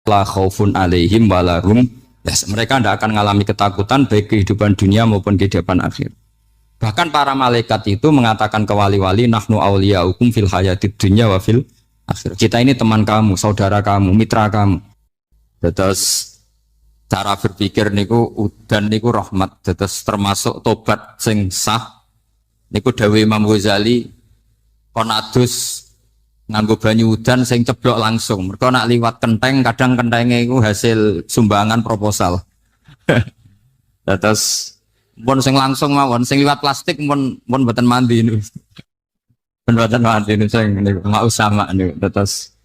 la khaufun alaihim walahum mereka tidak akan mengalami ketakutan baik kehidupan dunia maupun kehidupan akhir. Bahkan para malaikat itu mengatakan ke wali-wali nahnu awliyaukum fil hayatid dunya wa fil akhir. Kita ini teman kamu, saudara kamu, mitra kamu. Terus cara berpikir niku udan niku rahmat. Terus termasuk tobat sing sah niku dawuh Imam Ghazali kon adus nganggo banyu udan sing ceblok langsung. Mergo nak liwat kenteng kadang kentenge iku hasil sumbangan proposal. Terus mun sing langsung mawon sing liwat plastik mun mboten mandi niku. Mboten mandi niku sing niku mau sama niku. Terus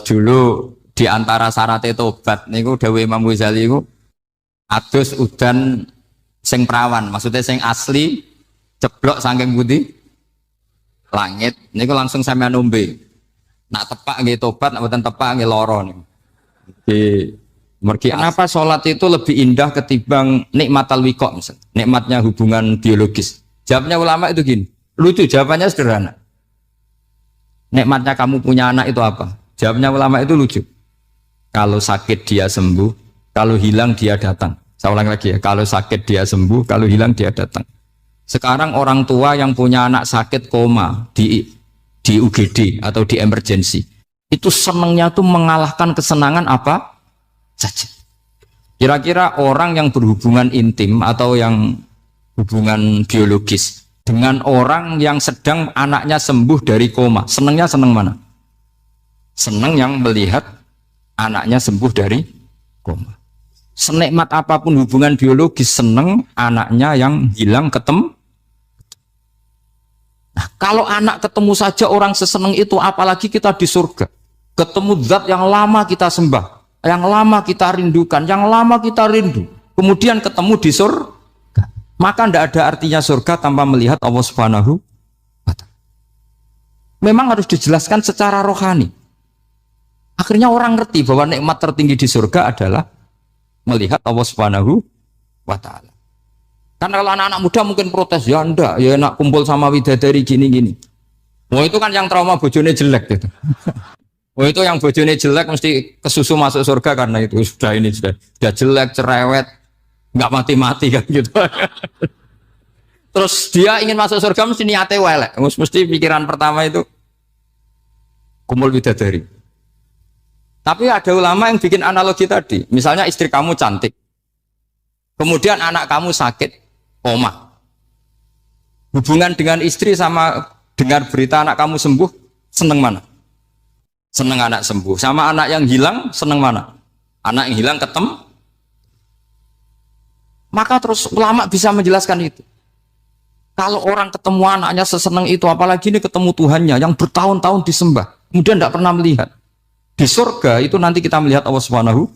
dulu di antara syarat tobat niku dawuh Imam Ghazali niku adus udan sing perawan, maksudnya sing asli ceblok saking putih langit niku langsung sampean ombe. Nak tepak nggih tobat, nak mboten tepak nggih lara niku. Kenapa sholat itu lebih indah ketimbang nikmatal wiqo misalnya, nikmatnya hubungan biologis? Jawabnya ulama itu gini, lucu jawabannya sederhana. Nikmatnya kamu punya anak itu apa? Jawabnya ulama itu lucu. Kalau sakit dia sembuh, kalau hilang dia datang. Saya ulang lagi ya, kalau sakit dia sembuh, kalau hilang dia datang. Sekarang orang tua yang punya anak sakit koma di UGD atau di emergency, itu senangnya tuh mengalahkan kesenangan apa saja. Kira-kira orang yang berhubungan intim atau yang hubungan biologis dengan orang yang sedang anaknya sembuh dari koma, senangnya senang mana? Senang yang melihat anaknya sembuh dari koma. Senikmat apapun hubungan biologis, senang anaknya yang hilang ketemu. Nah, kalau anak ketemu saja orang seseneng itu, apalagi kita di surga. Ketemu zat yang lama kita sembah, yang lama kita rindukan, yang lama kita rindu. Kemudian ketemu di surga. Maka tidak ada artinya surga tanpa melihat Allah Subhanahu wa ta'ala. Memang harus dijelaskan secara rohani. Akhirnya orang ngerti bahwa nikmat tertinggi di surga adalah melihat Allah Subhanahu wa ta'ala. Kan kalau anak-anak muda mungkin protes, ya enggak, ya enak kumpul sama widadari gini-gini. Wah itu kan yang trauma bojone jelek gitu. Wah itu yang bojone jelek mesti kesusu masuk surga karena itu sudah jelek, cerewet, nggak mati-mati kan gitu. Terus dia ingin masuk surga mesti niate welek, mesti pikiran pertama itu kumpul widadari. Tapi ada ulama yang bikin analogi tadi, misalnya istri kamu cantik, kemudian anak kamu sakit, koma. Hubungan dengan istri sama dengar berita anak kamu sembuh, seneng mana? Seneng anak sembuh. Sama anak yang hilang, seneng mana? Anak yang hilang ketemu. Maka terus ulama bisa menjelaskan itu. Kalau orang ketemu anaknya seseneng itu, apalagi ini ketemu Tuhannya yang bertahun-tahun disembah, kemudian tidak pernah melihat. Di surga itu nanti kita melihat Allah Subhanahu.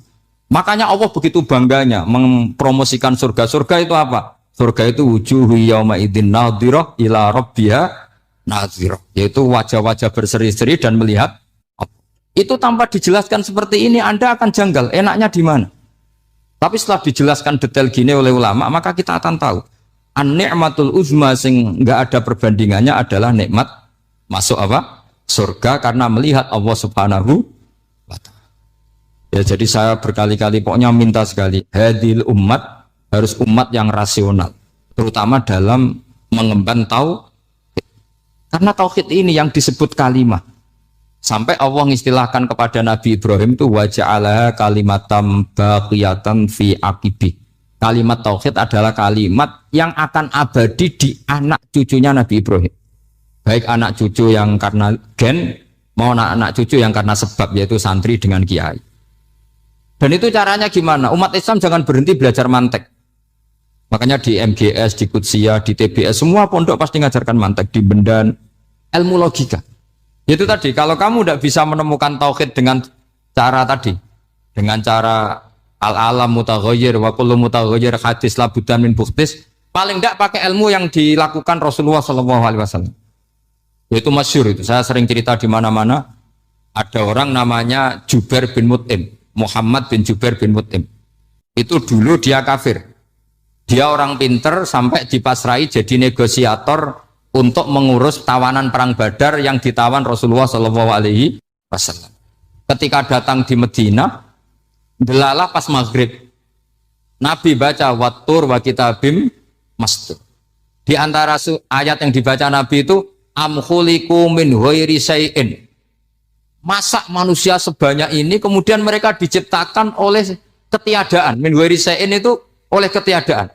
Makanya Allah begitu bangganya mempromosikan surga. Surga itu apa? Surga itu wujuhu yauma idzin nadhirah ila rabbiha nadhirah, yaitu wajah-wajah berseri-seri dan melihat. Itu tanpa dijelaskan seperti ini Anda akan janggal, enaknya di mana? Tapi setelah dijelaskan detail gini oleh ulama, maka kita akan tahu an-ni'matul uzma sing enggak ada perbandingannya adalah nikmat masuk apa? Surga karena melihat Allah Subhanahu wa ta'ala. Ya jadi saya berkali-kali pokoknya minta sekali, hadil umat harus umat yang rasional, terutama dalam mengemban tauhid. Karena tauhid ini yang disebut kalimah. Sampai Allah mengistilahkan kepada Nabi Ibrahim itu waja'alaha kalimatam baqiyatan fi aqibi. Kalimat tauhid adalah kalimat yang akan abadi di anak cucunya Nabi Ibrahim. Baik anak cucu yang karena gen, mau anak cucu yang karena sebab, yaitu santri dengan kiai. Dan itu caranya gimana? Umat Islam jangan berhenti belajar mantek. Makanya di MGS, di Qudsiyah, di TBS, semua pondok pasti ngajarkan mantek, di Bendan, ilmu logika. Itu tadi, kalau kamu tidak bisa menemukan tauhid dengan cara tadi, dengan cara al-alam mutaghayyir wa kullu mutaghayyir hadis labudan min buktis, paling tidak pakai ilmu yang dilakukan Rasulullah SAW. Itu masyhur itu, saya sering cerita di mana-mana. Ada orang namanya Jubair bin Mut'im, Muhammad bin Jubair bin Mut'im. Itu dulu dia kafir. Dia orang pinter sampai dipasrai jadi negosiator untuk mengurus tawanan perang Badar yang ditawan Rasulullah SAW. ketika datang di Madinah, delalah pas maghrib, Nabi baca wattur wa kitabim mastur. Di antara ayat yang dibaca Nabi itu am khuliqu min ghairi syai'in. Masa manusia sebanyak ini kemudian mereka diciptakan oleh ketiadaan. Min ghairi syai'in itu oleh ketiadaan.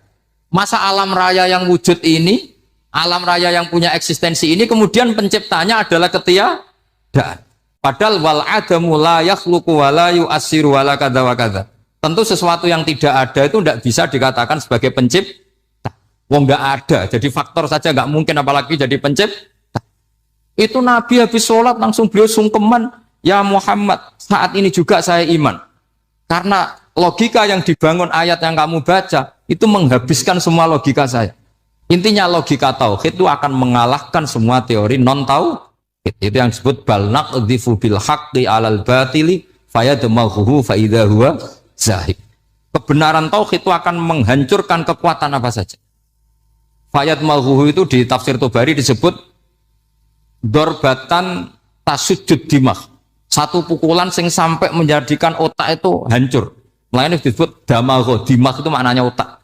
Masa alam raya yang wujud ini, alam raya yang punya eksistensi ini kemudian penciptanya adalah ketiadaan. Padahal wal adamu la yakhluqu wa la yu'assiru wa la kadza wa kadza. Tentu sesuatu yang tidak ada itu tidak bisa dikatakan sebagai pencipta. Wong nggak ada, jadi faktor saja nggak mungkin apalagi jadi pencipta. Itu Nabi habis sholat langsung beliau sungkeman, ya Muhammad, saat ini juga saya iman. Karena logika yang dibangun ayat yang kamu baca itu menghabiskan semua logika saya. Intinya logika tauhid itu akan mengalahkan semua teori non tauhid. Itu yang disebut bal naqdhifu bil haqqi 'alal batili fayadmaghuhu fa idza huwa zahid. Kebenaran tauhid itu akan menghancurkan kekuatan apa saja. Fayadmaghuhu itu di tafsir Tobari disebut dorbatan tasujud dimah, satu pukulan sing sampai menjadikan otak itu hancur. Lainnya disebut damagho, dimah itu maknanya otak.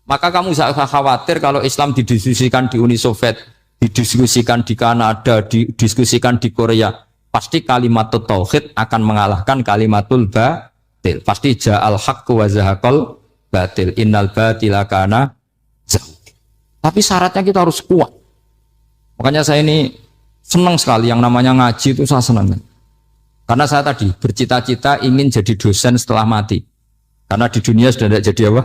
Maka kamu jangan khawatir kalau Islam didiskusikan di Uni Soviet, didiskusikan di Kanada, didiskusikan di Korea, pasti kalimatul tauhid akan mengalahkan kalimatul batil. Pasti ja'al haqqu wa zahaqal batil, innal batila kana zahuq. Tapi syaratnya kita harus kuat. Makanya saya ini senang sekali yang namanya ngaji itu, saya senang. Karena saya tadi bercita-cita ingin jadi dosen setelah mati. Karena di dunia sudah tidak jadi apa?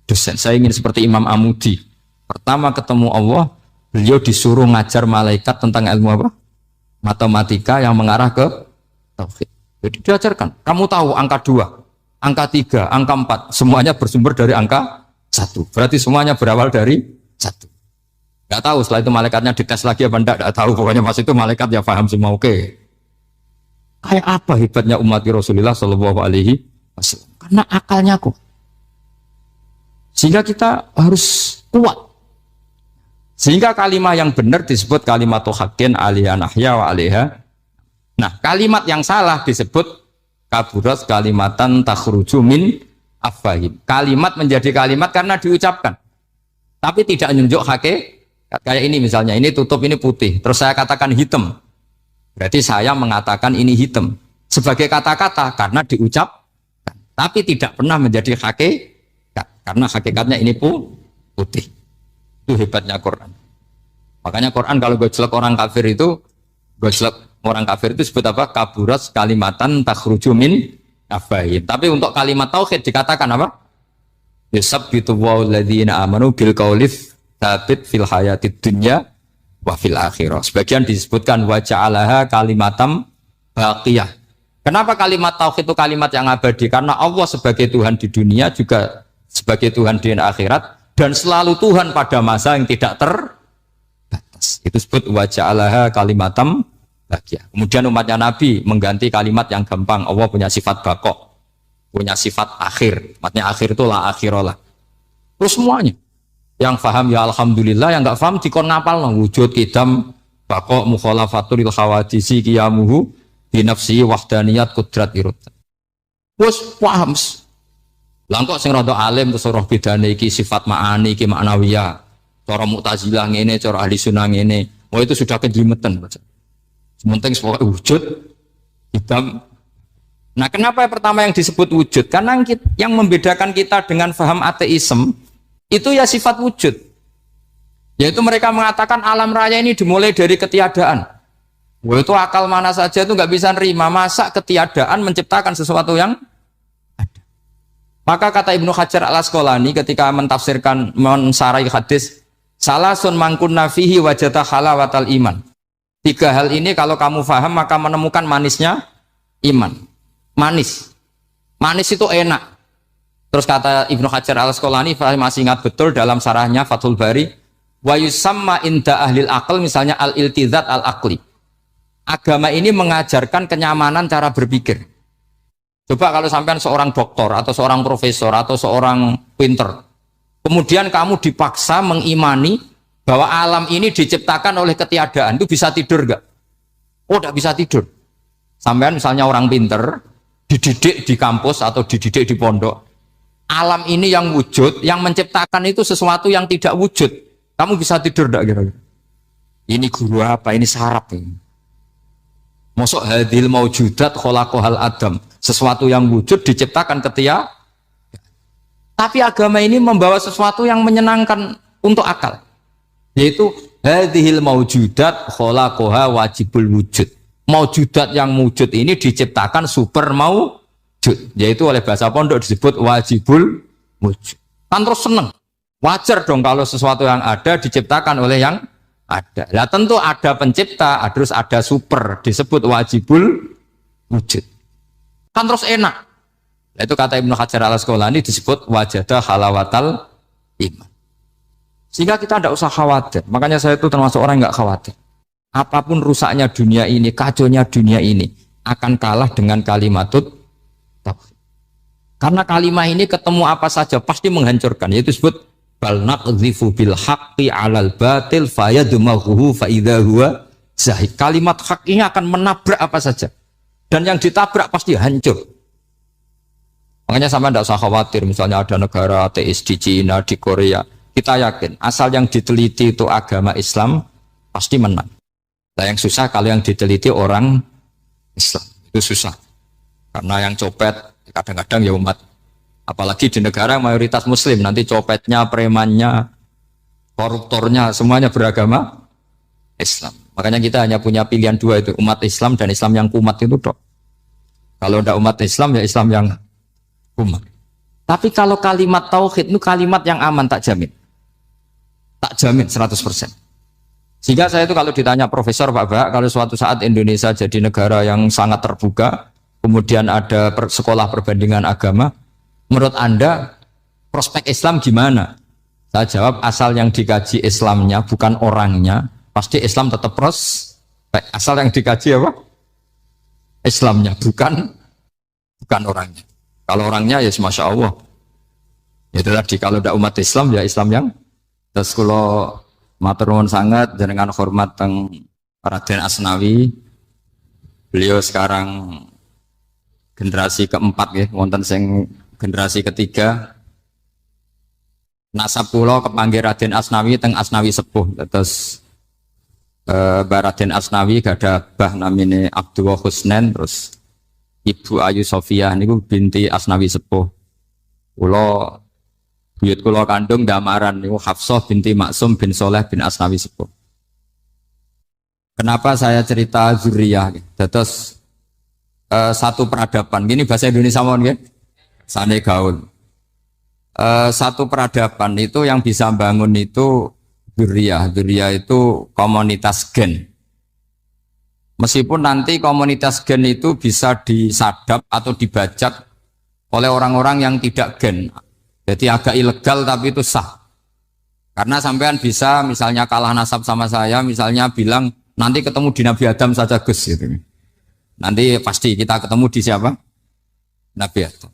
Dosen. Saya ingin seperti Imam Amudi. Pertama ketemu Allah, beliau disuruh ngajar malaikat tentang ilmu apa? Matematika yang mengarah ke tauhid. Jadi diajarkan. Kamu tahu angka 2, angka 3, angka 4, semuanya bersumber dari angka 1. Berarti semuanya berawal dari 1. Gak tahu setelah itu malaikatnya dites lagi apa enggak, tahu. Pokoknya pas itu malaikat ya paham semua. Oke. Kayak apa hebatnya umat Rasulullah Shallallahu Alaihi Wasallam? Karena akalnya kuat. Sehingga kita harus kuat. Sehingga kalimat yang benar disebut kalimatul haqqin alaiha nahya wa alaiha. Nah, kalimat yang salah disebut kaburat kalimatan takhruju min afwahim. Kalimat menjadi kalimat karena diucapkan, tapi tidak menunjuk hakikat. Kayak ini misalnya, ini tutup, ini putih, terus saya katakan hitam, berarti saya mengatakan ini hitam sebagai kata-kata karena diucapkan, tapi tidak pernah menjadi hakikat karena hakikatnya ini putih. Itu hebatnya Quran. Makanya Quran kalau gojlek orang kafir itu, gojlek orang kafir itu disebut apa? Kaburat kalimatan takhruju min afwahim. Tapi untuk kalimat tauhid dikatakan apa? Yusabbitu walladzina amanu bil qaulif tsabit fil hayatid dunya wa fil akhirah. Sebagian disebutkan wa ja'alaha kalimatam baqiyah. Kenapa kalimat tauhid itu kalimat yang abadi? Karena Allah sebagai Tuhan di dunia juga sebagai Tuhan di akhirat, dan selalu Tuhan pada masa yang tidak terbatas. Itu disebut wa ja'alaha kalimatam baqiyah. Kemudian umatnya Nabi mengganti kalimat yang gampang. Allah punya sifat baqo, punya sifat akhir. Maksudnya akhir itu la akhirullah. Terus semuanya. Yang paham ya alhamdulillah, yang enggak paham dikon ngapal no. Wujud kidam baqo mukhalafatul khawadisi qiyamuhu binafsi wahdaniyat kudrat irut. Wes paham. Lah kok sing rada alim terus roh bedane iki sifat ma'ani iki maknawiyah. Cara Mu'tazilah ngene, cara ahli sunnah ngene. Oh itu sudah kejlimetan baca. Sementing sebagai wujud hitam. Nah, kenapa pertama yang disebut wujud? Karena yang membedakan kita dengan paham ateisme itu ya sifat wujud. Yaitu mereka mengatakan alam raya ini dimulai dari ketiadaan. Wah, itu akal mana saja itu nggak bisa nerima. Masa ketiadaan menciptakan sesuatu yang ada. Maka kata Ibnu Hajar al-Asqalani ketika mentafsirkan mensarai hadis, salasun mangkunna fihi wajata halawatal iman. 3 hal ini kalau kamu paham maka menemukan manisnya iman. Manis itu enak. Terus kata Ibnu Hajar al-Asqalani, saya masih ingat betul dalam sarahnya Fathul Bari, wa yusamma inda ahlil aql, misalnya al-iltizat al-aqli. Agama ini mengajarkan kenyamanan cara berpikir. Coba kalau sampean seorang doktor atau seorang profesor atau seorang pinter, kemudian kamu dipaksa mengimani bahwa alam ini diciptakan oleh ketiadaan, itu bisa tidur gak? Oh, tidak bisa tidur. Sampean misalnya orang pinter, dididik di kampus atau dididik di pondok. Alam ini yang wujud, yang menciptakan itu sesuatu yang tidak wujud. Kamu bisa tidur enggak kira-kira? Ini guru apa? Ini sarap ini. Mosok hadil maujudat khalaqahal adam. Sesuatu yang wujud diciptakan ketika. Tapi agama ini membawa sesuatu yang menyenangkan untuk akal. Yaitu hadhil maujudat khalaqaha wajibul wujud. Maujudat yang wujud ini diciptakan super maujud. Yaitu oleh bahasa pondok disebut wajibul wujud. Kan terus seneng. Wajar dong kalau sesuatu yang ada diciptakan oleh yang ada. Nah tentu ada pencipta, terus ada super, disebut wajibul wujud. Kan terus enak. Nah, itu kata Ibnu Hajar al-Asqalani disebut wajadah halawatal iman. Sehingga kita tidak usah khawatir. Makanya saya itu termasuk orang yang nggak khawatir. Apapun rusaknya dunia ini, kacaunya dunia ini, akan kalah dengan kalimatut tauhid. Karena kalimat ini ketemu apa saja pasti menghancurkan. Yaitu disebut bal naqdhifu bil haqqi 'alal batil fayadmaghuhu fa idza huwa zahid. Kalimat hak ini akan menabrak apa saja. Dan yang ditabrak pasti hancur. Makanya sama tidak usah khawatir misalnya ada negara ateis di Cina, di Korea. Kita yakin asal yang diteliti itu agama Islam pasti menang. Nah yang susah kalau yang diteliti orang Islam. Itu susah. Karena yang copet kadang-kadang ya umat. Apalagi di negara yang mayoritas muslim, nanti copetnya, premannya, koruptornya, semuanya beragama Islam. Makanya kita hanya punya pilihan dua itu, umat Islam dan Islam yang kumat itu dok. Kalau tidak umat Islam, ya Islam yang kumat. Tapi kalau kalimat tauhid itu kalimat yang aman, tak jamin. Tak jamin 100%. Sehingga saya itu kalau ditanya profesor Pak Bak, kalau suatu saat Indonesia jadi negara yang sangat terbuka, kemudian ada sekolah perbandingan agama, menurut Anda prospek Islam gimana? Saya jawab asal yang dikaji Islamnya bukan orangnya, pasti Islam tetap prospek. Asal yang dikaji apa? Islamnya bukan orangnya. Kalau orangnya ya masya Allah. Itu tadi kalau tidak umat Islam ya Islam yang terus kalau matur nuwun sangat dengan hormat teng Raden Asnawi. Beliau sekarang generasi keempat ya, wonten sing generasi ketiga. Nasab kula kepanggih Raden Asnawi teng Asnawi sepuh. Terus Raden Asnawi gada bah namine Abdullah Husnen, terus Ibu Ayu Sofia niku binti Asnawi sepuh. Kula buyut kula kandung damaran niku Hafsah binti Maksum bin Soleh bin Asnawi sepuh. Kenapa saya cerita zuriyah? Terus satu peradaban. Gini bahasa Indonesia mohon nggih. Sane gaul. Satu peradaban itu yang bisa bangun itu zuriyah. Zuriyah itu komunitas gen. Meskipun nanti komunitas gen itu bisa disadap atau dibajak oleh orang-orang yang tidak gen. Jadi agak ilegal tapi itu sah. Karena sampean bisa misalnya kalah nasab sama saya, misalnya bilang nanti ketemu di Nabi Adam saja Gus gitu. Nanti pasti kita ketemu di siapa? Nabi Adam.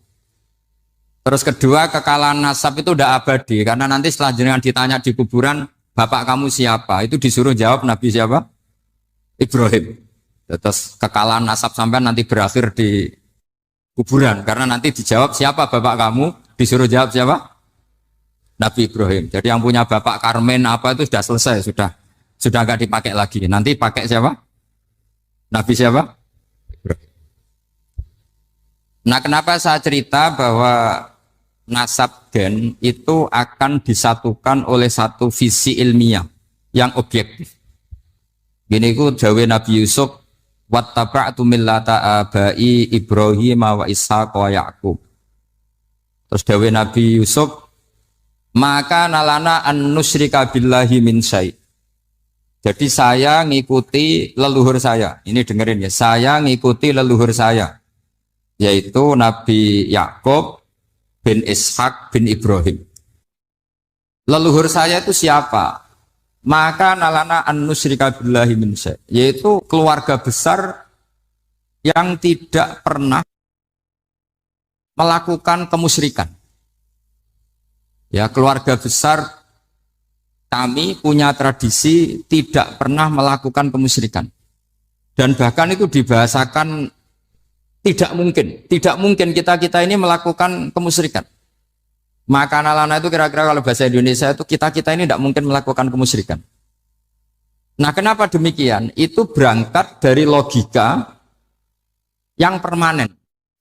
Terus kedua, kekalahan nasab itu udah abadi karena nanti setelah jenengan ditanya di kuburan, bapak kamu siapa? Itu disuruh jawab Nabi siapa? Ibrahim. Terus kekalahan nasab sampai nanti berakhir di kuburan karena nanti dijawab siapa bapak kamu, disuruh jawab siapa? Nabi Ibrahim. Jadi yang punya bapak Karmen apa itu sudah selesai, sudah nggak dipakai lagi. Nanti pakai siapa? Nabi siapa? Ibrahim. Nah, kenapa saya cerita bahwa nasab gen itu akan disatukan oleh satu visi ilmiah yang objektif. Gini ku dawe Nabi Yusuf, wattaba'tu millata abai Ibrahim wa Ishaq wa Yaqub. Terus dawe Nabi Yusuf, maka nalana an nusyrika billahi min syai'. Jadi saya ngikuti leluhur saya. Ini dengerin ya, saya ngikuti leluhur saya, yaitu Nabi Yakub bin Ishak bin Ibrahim. Leluhur saya itu siapa? Maka nalana an nusyrika billahi min syai', yaitu keluarga besar yang tidak pernah melakukan kemusyrikan. Ya, keluarga besar kami punya tradisi tidak pernah melakukan kemusyrikan. Dan bahkan itu dibahasakan Tidak mungkin kita ini melakukan kemusyrikan. Maka nalana itu kira-kira kalau bahasa Indonesia itu kita ini tidak mungkin melakukan kemusyrikan. Nah, kenapa demikian? Itu berangkat dari logika yang permanen.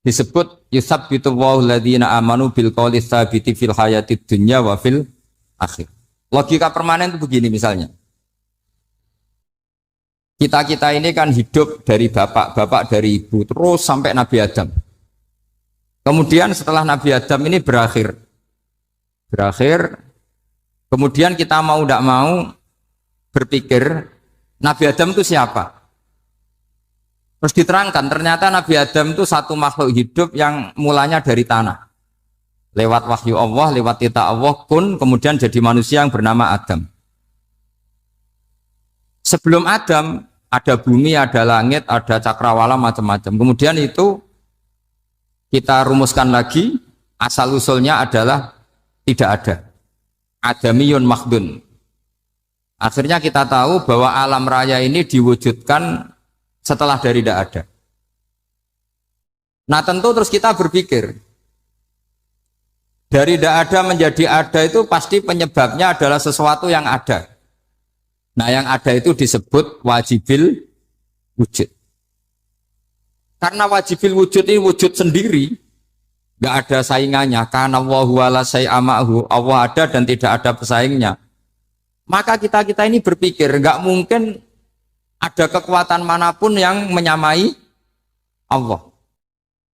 Disebut yusabbitu Allahu alladziina aamanu bil qouli tsabiti fil hayatid dunya wa fil akhir. Logika permanen itu begini misalnya. Kita ini kan hidup dari bapak dari ibu terus sampai Nabi Adam. Kemudian setelah Nabi Adam ini berakhir, kemudian kita mau tidak mau berpikir Nabi Adam itu siapa? Terus diterangkan ternyata Nabi Adam itu satu makhluk hidup yang mulanya dari tanah. Lewat wahyu Allah, lewat titah Allah kun, kemudian jadi manusia yang bernama Adam. Sebelum Adam ada bumi, ada langit, ada cakrawala macam-macam. Kemudian itu kita rumuskan lagi, asal usulnya adalah tidak ada. Adamiyun makhdun. Akhirnya kita tahu bahwa alam raya ini diwujudkan setelah dari tidak ada. Nah tentu terus kita berpikir, dari tidak ada menjadi ada itu pasti penyebabnya adalah sesuatu yang ada. Nah yang ada itu disebut wajibil wujud. Karena wajibil wujud ini wujud sendiri, nggak ada saingannya. Karena Allahu wala syai'amahu, Allah ada dan tidak ada pesaingnya. Maka kita ini berpikir nggak mungkin ada kekuatan manapun yang menyamai Allah.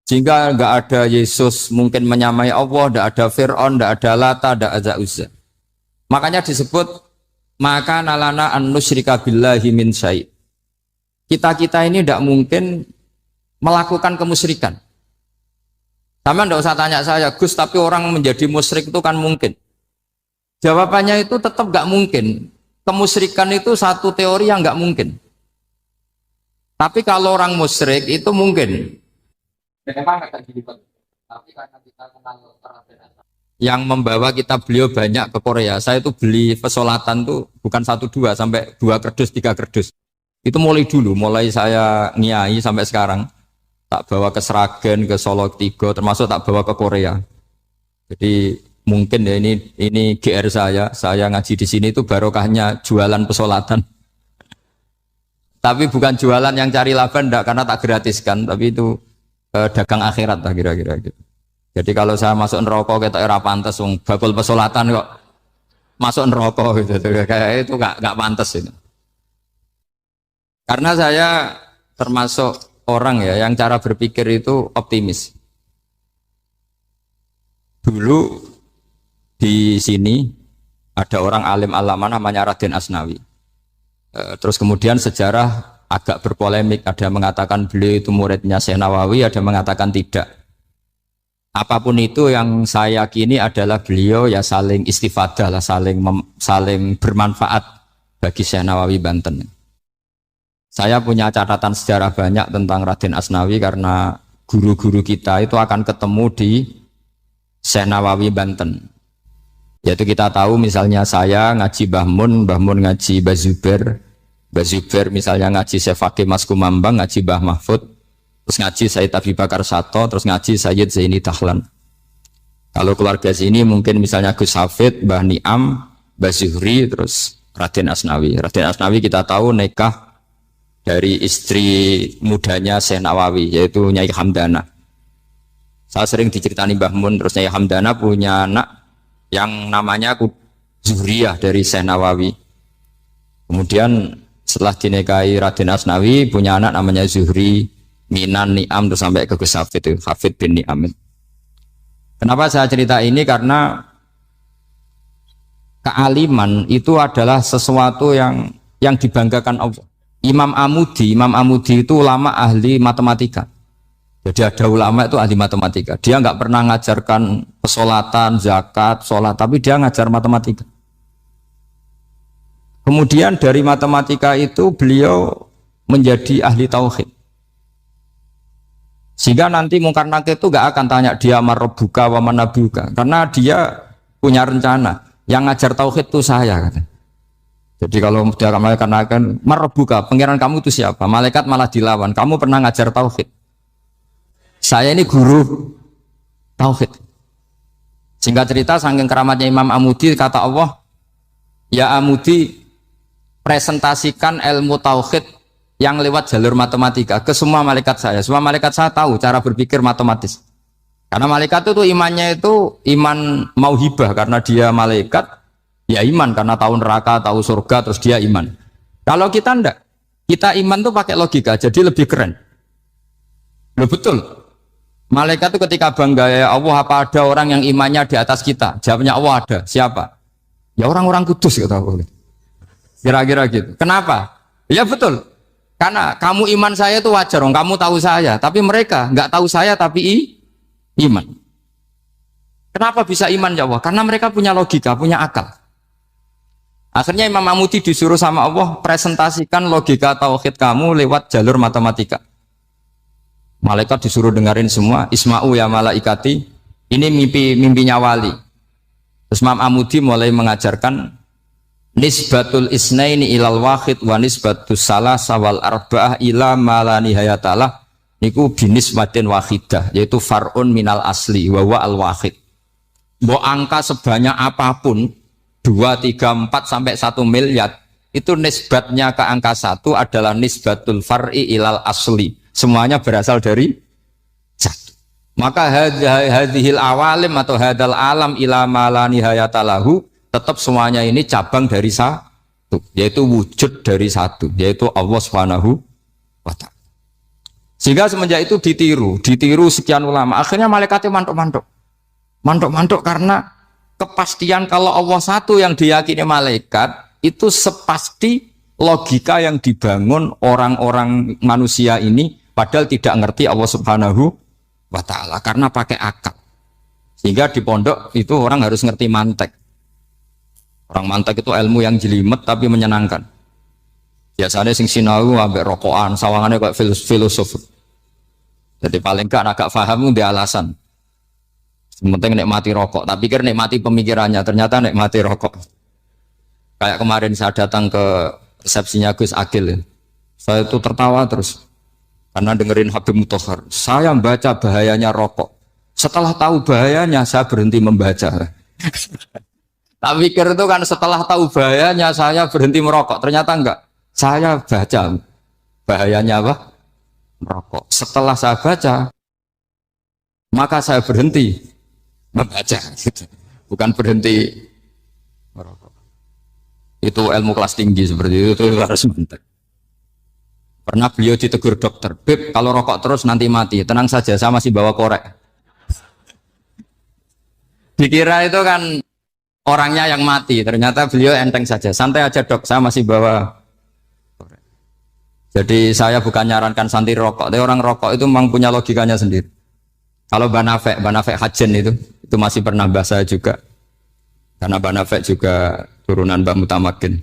Sehingga nggak ada Yesus mungkin menyamai Allah, nggak ada Fir'aun, nggak ada Lata, nggak ada Uzza. Makanya disebut maka nalana an nusyrika billahi min syai'. Kita ini tidak mungkin melakukan kemusyrikan. Sama tidak usah tanya saya, Gus, tapi orang menjadi musyrik itu kan mungkin. Jawabannya itu tetap nggak mungkin. Kemusyrikan itu satu teori yang nggak mungkin. Tapi kalau orang musyrik itu mungkin. Memang akan dilibat. Tapi karena kita kenal yang membawa kita beliau banyak ke Korea. Saya itu beli pesolatan tuh bukan 1 2 sampai 2 kerdus 3 kerdus. Itu mulai dulu, mulai saya ngiai sampai sekarang. Tak bawa ke Sragen, ke Solo 3, termasuk tak bawa ke Korea. Jadi mungkin ya ini GR saya ngaji di sini itu barokahnya jualan pesolatan. Tapi bukan jualan yang cari laba enggak, karena tak gratiskan, tapi itu dagang akhirat lah kira-kira gitu. Jadi kalau saya masuk neraka kita era pantas, bakul pesolatan kok masuk neraka gitu, kayak itu nggak pantas itu. Karena saya termasuk orang ya yang cara berpikir itu optimis. Dulu di sini ada orang alim alama namanya Raden Asnawi. Terus kemudian sejarah agak berpolemik, ada yang mengatakan beliau itu muridnya Syekh Nawawi, ada yang mengatakan tidak. Apapun itu yang saya yakini adalah beliau ya saling istifadah lah, saling bermanfaat bagi Syekh Nawawi Banten. Saya punya catatan sejarah banyak tentang Raden Asnawi karena guru-guru kita itu akan ketemu di Syekh Nawawi Banten. Yaitu kita tahu misalnya saya ngaji Mbah Mun ngaji Mbah Zubair misalnya ngaji Syekh Fakih Mas Kumambang, ngaji Mbah Mahfud, terus ngaji Sayyid Abi Bakar Sato, terus ngaji Sayyid Zaini Dahlan. Kalau keluarga sini mungkin misalnya Gus Hafid, Mbah Niam, Mbah Zuhri, terus Raden Asnawi. Raden Asnawi kita tahu nikah dari istri mudanya Syekh Nawawi, yaitu Nyai Hamdana. Saya sering diceritani Mbah Mun, terus Nyai Hamdana punya anak yang namanya Zuhriyah dari Syekh Nawawi. Kemudian setelah dinikahi Raden Asnawi punya anak namanya Zuhri, Minan, Ni'am, terus sampai ke Gus Hafid itu, Hafid bin Ni'am. Kenapa saya cerita ini? Karena kealiman itu adalah sesuatu yang dibanggakan Allah. Imam Amudi itu ulama ahli matematika. Jadi ada ulama itu ahli matematika. Dia nggak pernah ngajarkan pesolatan, zakat, sholat, tapi dia ngajar matematika. Kemudian dari matematika itu beliau menjadi ahli tauhid. Sehingga nanti Mungkar Nakir itu gak akan tanya dia marbuka wa manabuka, karena dia punya rencana yang ngajar tauhid itu saya kata. Jadi kalau dia akan marbuka, pangeran kamu itu siapa? Malaikat malah dilawan. Kamu pernah ngajar tauhid? Saya ini guru tauhid. Singkat cerita, saking keramatnya Imam Amudi, kata Allah, ya Amudi, presentasikan ilmu tauhid yang lewat jalur matematika ke semua malaikat saya. Semua malaikat saya tahu cara berpikir matematis. Karena malaikat itu imannya itu iman mauhibah, karena dia malaikat, ya iman karena tahu neraka, tahu surga, terus dia iman. Kalau kita enggak, kita iman tuh pakai logika, jadi lebih keren. Loh betul. Malaikat itu ketika bangga, ya Allah, apa ada orang yang imannya di atas kita? Jawabnya Allah ada. Siapa? Ya orang-orang kudus, kata Allah. Kira-kira gitu. Kenapa? Ya betul. Karena kamu iman saya itu wajar, kamu tahu saya, tapi mereka nggak tahu saya tapi iman. Kenapa bisa iman ya Allah? Karena mereka punya logika, punya akal. Akhirnya Imam Amudi disuruh sama Allah presentasikan logika tauhid kamu lewat jalur matematika. Malaikat disuruh dengerin semua, Isma'u ya malaikati, ini mimpinya wali. Terus Imam Amudi mulai mengajarkan nisbatul isnaini ilal wahid wa nisbatus salasa wal arba'ah ila ma la nihayatalah niku binisbatin wahidah, yaitu far'un minal asli wa wa al wahid. Mbok angka sebanyak apapun 2, 3, 4 sampai 1 miliar itu nisbatnya ke angka 1 adalah nisbatul far'i ilal asli. Semuanya berasal dari 1. Maka hadhil awalim atau hadal alam ila ma la nihayatalahu, tetap semuanya ini cabang dari 1, yaitu wujud dari 1, yaitu Allah Subhanahu wa ta'ala. Sehingga semenjak itu ditiru sekian ulama. Akhirnya malaikatnya mantuk karena kepastian kalau Allah 1 yang diyakini malaikat itu sepasti logika yang dibangun orang-orang manusia ini, padahal tidak ngerti Allah Subhanahu wa ta'ala karena pakai akal. Sehingga di pondok itu orang harus ngerti mantek. Orang mantek itu ilmu yang jelimet tapi menyenangkan. Biasanya sing sinau ambek rokokan, sawangannya kayak filosof. Jadi paling gak agak paham dia alasan. Penting nikmati rokok, tapi pikir nikmati pemikirannya, ternyata nikmati rokok. Kayak kemarin saya datang ke resepsinya Gus Agil, saya itu tertawa terus karena dengerin Habib Mutahar. Saya membaca bahayanya rokok. Setelah tahu bahayanya, saya berhenti membaca. Tak pikir itu kan setelah tahu bahayanya saya berhenti merokok. Ternyata enggak. Saya baca bahayanya apa? Merokok. Setelah saya baca, maka saya berhenti membaca. Gitu. Bukan berhenti merokok. Itu ilmu kelas tinggi seperti itu harus mantap. Pernah beliau ditegur dokter, Beb, kalau rokok terus nanti mati. Tenang saja, saya masih bawa korek. Dikira itu kan orangnya yang mati, ternyata beliau enteng saja. Santai aja dok, saya masih bawa korek. Jadi saya bukan nyarankan santri rokok, tapi orang rokok itu memang punya logikanya sendiri. Kalau Banafek Hajen itu masih pernah bahas saya juga. Karena Banafek juga turunan Mbah Mutamakin.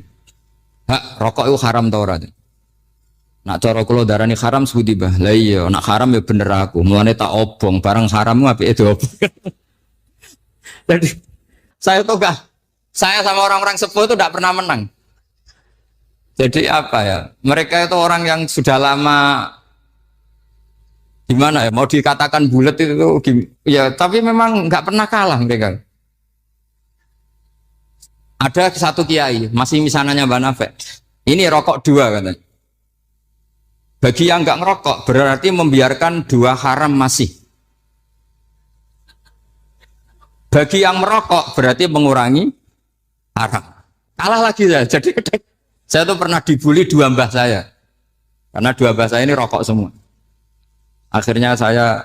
Hak, rokok itu haram tau ora? Nak cara kula darani haram sebuti bah. Lah iya, nak haram ya bener aku. Mulane tak obong, barang haram apike diobong. Jadi saya tuh saya sama orang-orang sepuh itu tidak pernah menang. Jadi apa ya? Mereka itu orang yang sudah lama gimana ya? Mau dikatakan bulat itu ya, tapi memang nggak pernah kalah mereka. Ada satu kiai, masih misalnya Banafek. Ini rokok 2 katanya. Bagi yang nggak ngerokok berarti membiarkan 2 haram masih. Bagi yang merokok berarti mengurangi haram. Kalah lagi saya. Jadi saya tuh pernah dibully 2 mbah saya. Karena 2 mbah saya ini rokok semua. Akhirnya saya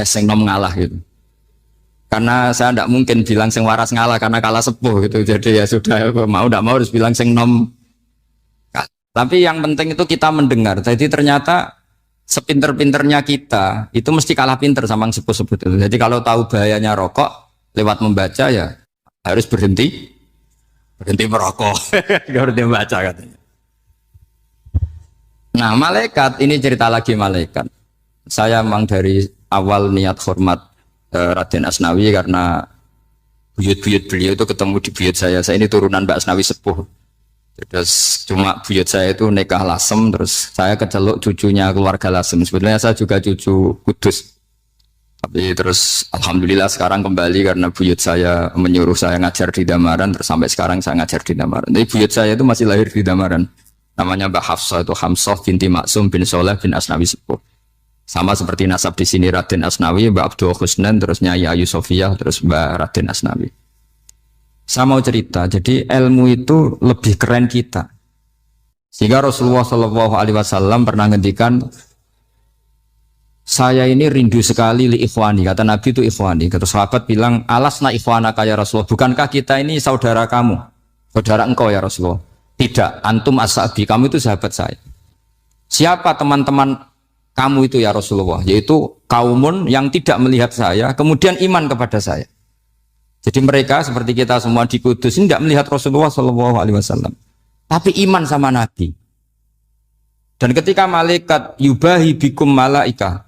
sing nom ngalah gitu. Karena saya tidak mungkin bilang sing waras ngalah karena kalah sepuh gitu. Jadi ya sudah, mau tidak mau harus bilang sing nom. Tapi yang penting itu kita mendengar. Jadi ternyata sepinter-pinternya kita itu mesti kalah pinter sama yang sepuh-sepuh itu. Jadi kalau tahu bahayanya rokok lewat membaca ya harus berhenti merokok. Berhenti membaca katanya. Nah malaikat ini cerita lagi malaikat. Saya memang dari awal niat hormat Raden Asnawi karena buyut-buyut beliau itu ketemu di buyut saya. Saya ini turunan Mbak Asnawi sepuh. Terus cuma buyut saya itu nikah Lasem, terus saya keceluk cucunya keluarga Lasem. Sebetulnya saya juga cucu Kudus. Tapi terus alhamdulillah sekarang kembali karena buyut saya menyuruh saya ngajar di Damaran, terus sampai sekarang saya ngajar di Damaran. Tapi buyut saya itu masih lahir di Damaran. Namanya Mbak Hafsah, itu Hamsah binti Maksum bin Soleh bin Asnawi Sepuh. Sama seperti nasab di sini Raden Asnawi, Mbak Abdul Husnan, terus Nyai Ayu Sofiyah, terus Mbak Raden Asnawi. Saya mau cerita, jadi ilmu itu lebih keren kita. Sehingga Rasulullah Shallallahu Alaihi Wasallam pernah ngendikan, saya ini rindu sekali li ikhwani, kata Nabi itu ikhwani. Kata sahabat bilang, alasna ikhwanaka ya Rasulullah, bukankah kita ini saudara kamu, saudara engkau ya Rasulullah? Tidak, antum ashabi, kamu itu sahabat saya. Siapa teman-teman kamu itu ya Rasulullah? Yaitu kaumun yang tidak melihat saya, kemudian iman kepada saya. Jadi mereka seperti kita semua di Kudus ini tidak melihat Rasulullah Shallallahu Alaihi Wasallam, tapi iman sama Nabi. Dan ketika malaikat yubahi bikum malaika,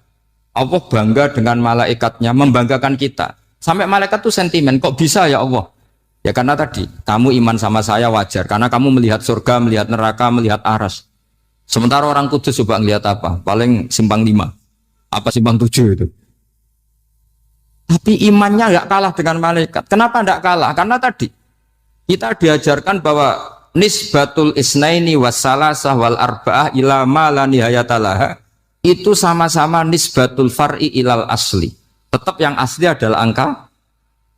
Allah bangga dengan malaikatnya, membanggakan kita. Sampai malaikat tuh sentimen, kok bisa ya Allah? Ya karena tadi, kamu iman sama saya wajar. Karena kamu melihat surga, melihat neraka, melihat aras. Sementara orang Kudus coba ngelihat apa? Paling simpang 5. Apa simpang 7 itu? Tapi imannya nggak kalah dengan malaikat. Kenapa nggak kalah? Karena tadi, kita diajarkan bahwa nisbatul isnaini wassalasah wal arba'ah ila ma la nihayatalaha, itu sama-sama nisbatul far'i ilal asli. Tetap yang asli adalah angka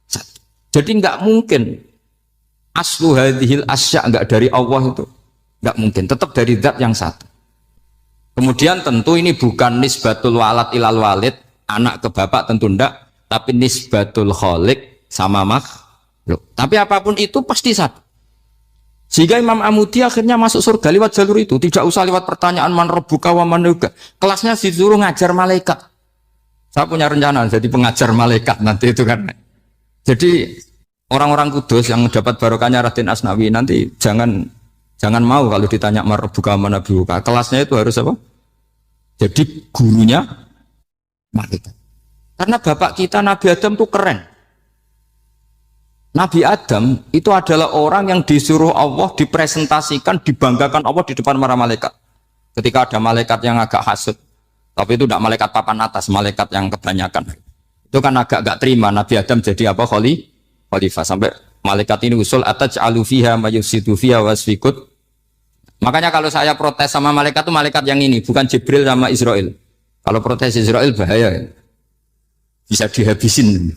1. Jadi nggak mungkin aslu hadhil asya nggak dari Allah itu, nggak mungkin. Tetap dari zat yang 1. Kemudian tentu ini bukan nisbatul walad ilal walid, anak ke bapak tentu enggak, tapi nisbatul khaliq sama makhluk. Tapi apapun itu pasti 1. Sehingga Imam Amudi akhirnya masuk surga lewat jalur itu. Tidak usah lewat pertanyaan man rabbuka wa man nuka. Kelasnya disuruh ngajar malaikat. Saya punya rencana jadi pengajar malaikat nanti itu kan. Jadi orang-orang Kudus yang dapat barokahnya Raden Asnawi nanti jangan mau kalau ditanya man rabbuka wa man nuka. Kelasnya itu harus apa? Jadi gurunya malaikat. Karena bapak kita Nabi Adam itu keren. Nabi Adam itu adalah orang yang disuruh Allah, dipresentasikan, dibanggakan Allah di depan para malaikat. Ketika ada malaikat yang agak hasut, tapi itu tidak malaikat papan atas, malaikat yang kebanyakan. Itu kan agak gak terima Nabi Adam jadi apa? Khalifah. Sampai malaikat ini usul ataj'alu fiha ma yufsidu fiha wasfikut. Makanya kalau saya protes sama malaikat itu malaikat yang ini, bukan Jibril sama Israel. Kalau protes Israel bahaya. Bisa dihabisin.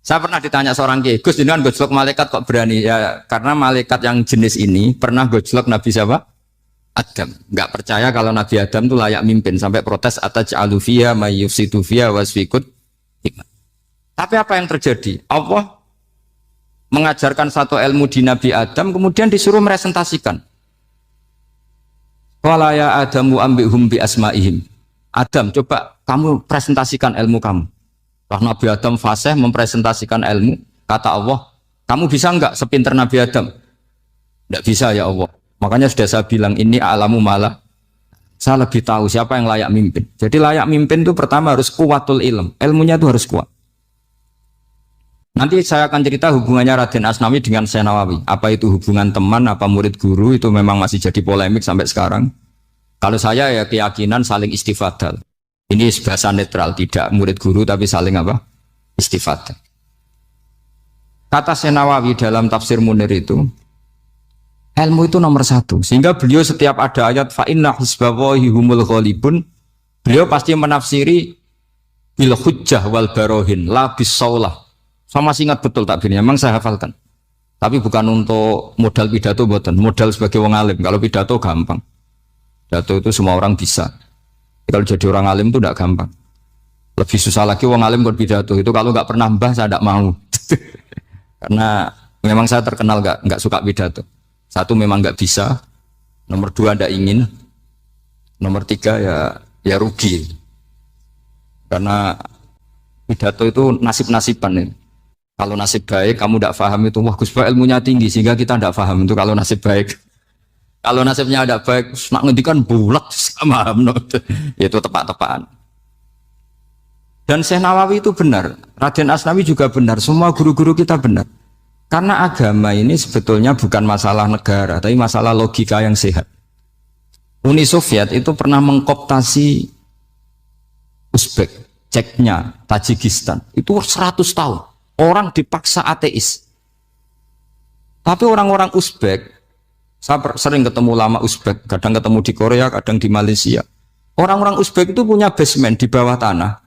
Saya pernah ditanya seorang kiai, Gus jenengan gojlok malaikat kok berani? Ya karena malaikat yang jenis ini pernah gojlok Nabi siapa? Adam. Enggak percaya kalau Nabi Adam itu layak mimpin sampai protes ataj'alu fiha may yufsidu fiha wasfikut. Tapi apa yang terjadi? Allah mengajarkan satu ilmu di Nabi Adam kemudian disuruh meresentasikan. Qala ya Adamu ambihum bi asma'ihim. Adam, coba kamu presentasikan ilmu kamu. Nabi Adam fasih mempresentasikan ilmu, kata Allah, kamu bisa enggak sepinter Nabi Adam? Enggak bisa ya Allah. Makanya sudah saya bilang ini alamu malah. Saya lebih tahu siapa yang layak mimpin. Jadi layak mimpin itu pertama harus kuwatul ilm. Ilmunya itu harus kuat. Nanti saya akan cerita hubungannya Raden Asnawi dengan Syekh Nawawi. Apa itu hubungan teman, apa murid guru, itu memang masih jadi polemik sampai sekarang. Kalau saya ya keyakinan saling istifadah. Ini bahasa netral, tidak murid guru tapi saling apa? Istifadah. Kata Syekh Nawawi dalam tafsir Munir itu, ilmu itu nomor 1. Sehingga beliau setiap ada ayat fa inna hizballahi humul ghalibun, beliau pasti menafsiri bil hujjah wal barohin la bisaulah. Saya masih ingat betul takbirnya, memang saya hafalkan. Tapi bukan untuk modal pidato, buatan modal sebagai wong alim. Kalau pidato gampang. Pidato itu semua orang bisa. Kalau jadi orang alim itu tidak gampang. Lebih susah lagi wong alim berpidato. Itu kalau nggak pernah mbah saya tidak mau. Karena memang saya terkenal nggak suka pidato. 1 memang nggak bisa. Nomor 2 tidak ingin. Nomor 3 ya rugi. Karena pidato itu nasib-nasiban ya. Kalau nasib baik kamu tidak paham itu, wah Gus Pak ilmunya tinggi sehingga kita tidak paham itu kalau nasib baik. Kalau nasibnya ada baik, nak ngendikan bulat sama itu tepat-tepatan. Dan Syekh Nawawi itu benar, Raden Asnawi juga benar, semua guru-guru kita benar. Karena agama ini sebetulnya bukan masalah negara, tapi masalah logika yang sehat. Uni Soviet itu pernah mengkooptasi Uzbek. Ceknya, Tajikistan. Itu 100 tahun. Orang dipaksa ateis. Tapi orang-orang Uzbek, saya sering ketemu lama Uzbek, kadang ketemu di Korea, kadang di Malaysia. Orang-orang Uzbek itu punya basement di bawah tanah.